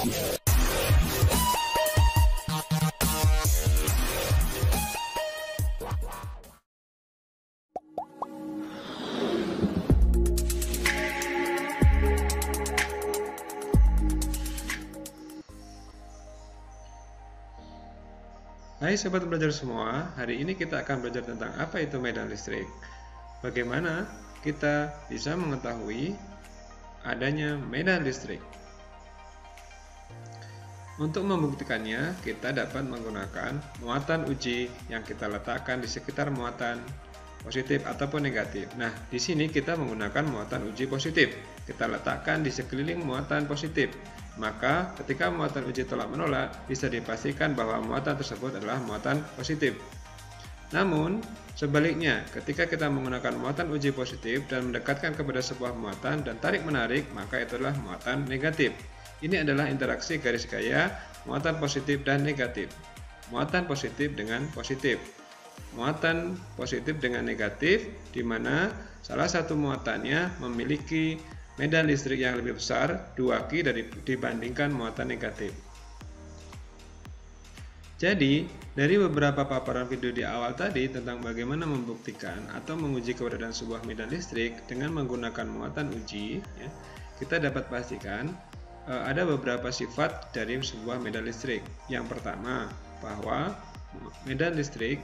Hai sobat belajar semua, hari ini kita akan belajar tentang apa itu medan listrik. Bagaimana kita bisa mengetahui adanya medan listrik. Untuk membuktikannya, kita dapat menggunakan muatan uji yang kita letakkan di sekitar muatan positif ataupun negatif. Nah, di sini kita menggunakan muatan uji positif. Kita letakkan di sekeliling muatan positif. Maka ketika muatan uji tolak menolak, bisa dipastikan bahwa muatan tersebut adalah muatan positif. Namun, sebaliknya, ketika kita menggunakan muatan uji positif dan mendekatkan kepada sebuah muatan dan tarik-menarik, maka itu adalah muatan negatif. Ini adalah interaksi garis gaya muatan positif dan negatif. Muatan positif dengan positif. Muatan positif dengan negatif, di mana salah satu muatannya memiliki medan listrik yang lebih besar 2Q dibandingkan muatan negatif. Jadi, dari beberapa paparan video di awal tadi tentang bagaimana membuktikan atau menguji keberadaan sebuah medan listrik dengan menggunakan muatan uji, kita dapat pastikan ada beberapa sifat dari sebuah medan listrik. Yang pertama, bahwa medan listrik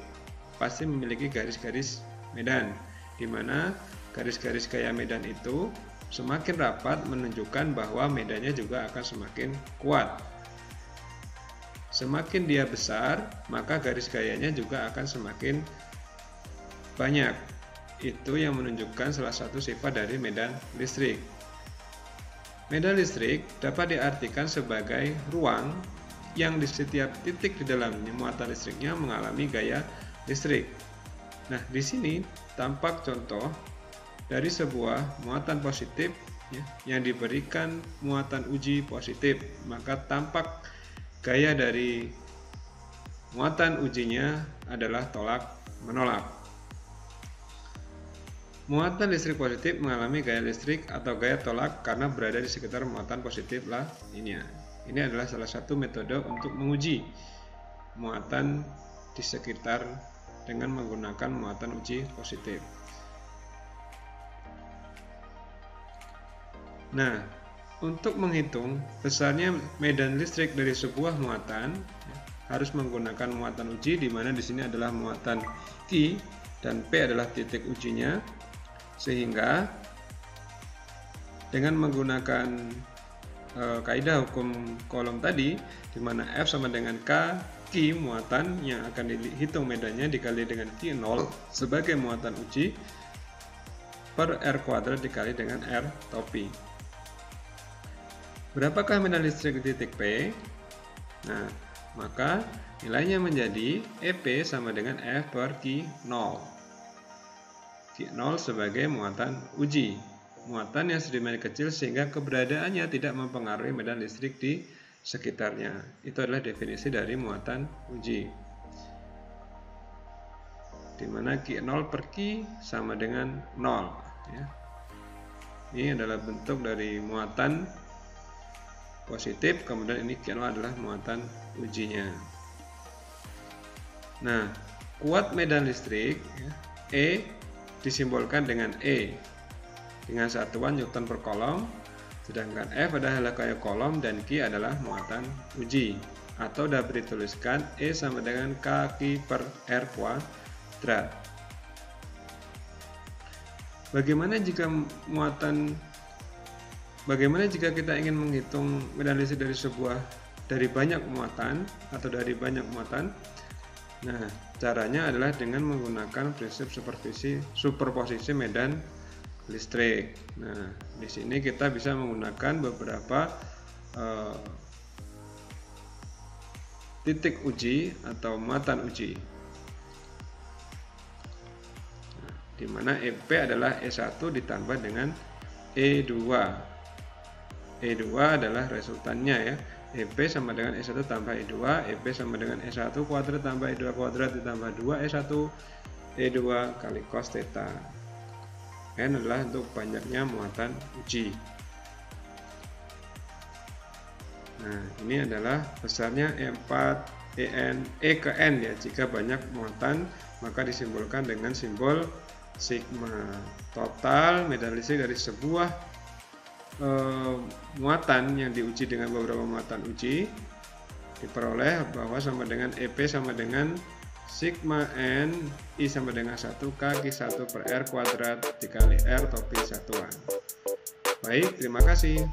pasti memiliki garis-garis medan, di mana garis-garis gaya medan itu semakin rapat menunjukkan bahwa medannya juga akan semakin kuat. Semakin dia besar, maka garis gayanya juga akan semakin banyak. Itu yang menunjukkan salah satu sifat dari medan listrik. Medan listrik dapat diartikan sebagai ruang yang di setiap titik di dalamnya muatan listriknya mengalami gaya listrik. Nah, di sini tampak contoh dari sebuah muatan positif yang diberikan muatan uji positif, maka tampak gaya dari muatan ujinya adalah tolak menolak. Muatan listrik positif mengalami gaya listrik atau gaya tolak karena berada di sekitar muatan positif lainnya. Ini adalah salah satu metode untuk menguji muatan di sekitar dengan menggunakan muatan uji positif. Nah, untuk menghitung besarnya medan listrik dari sebuah muatan, harus menggunakan muatan uji, di mana di sini adalah muatan Q dan P adalah titik ujinya, sehingga dengan menggunakan kaidah hukum kolom tadi, di mana F sama dengan K, Q muatan yang akan dihitung medannya dikali dengan Q0 sebagai muatan uji per R kuadrat dikali dengan R topi. Berapakah medan listrik di titik P? Nah, maka nilainya menjadi EP sama dengan F per Q0. Q0 sebagai muatan uji. Muatan yang sedemikian kecil sehingga keberadaannya tidak mempengaruhi medan listrik di sekitarnya. Itu adalah definisi dari muatan uji. Di mana Q0 per Q sama dengan 0. Ini adalah bentuk dari muatan positif, kemudian ini Q0 adalah muatan ujinya. Nah, kuat medan listrik E disimbolkan dengan E dengan satuan Newton per kolom, sedangkan F adalah gaya kolom dan Q adalah muatan uji, atau dapat dituliskan E sama dengan KQ per R kuadrat. Bagaimana jika kita ingin menghitung medan listrik dari banyak muatan atau dari banyak muatan? Nah, caranya adalah dengan menggunakan prinsip superposisi medan listrik. Nah, di sini kita bisa menggunakan beberapa titik uji atau muatan uji. Nah, di mana EP adalah E1 ditambah dengan E2. E2 adalah resultannya ya. EP sama dengan E1 tambah E2, EP sama dengan E1 kuadrat tambah E2 kuadrat ditambah 2E1 E2 kali cos theta. N adalah untuk banyaknya muatan uji. Nah, ini adalah besarnya E ke N ya. Jika banyak muatan, maka disimbolkan dengan simbol sigma. Total medan listrik dari sebuah muatan yang diuji dengan beberapa muatan uji diperoleh bahwa sama dengan EP sama dengan sigma N, I sama dengan 1 kaki 1 per R kuadrat dikali R topi satuan. Baik, terima kasih.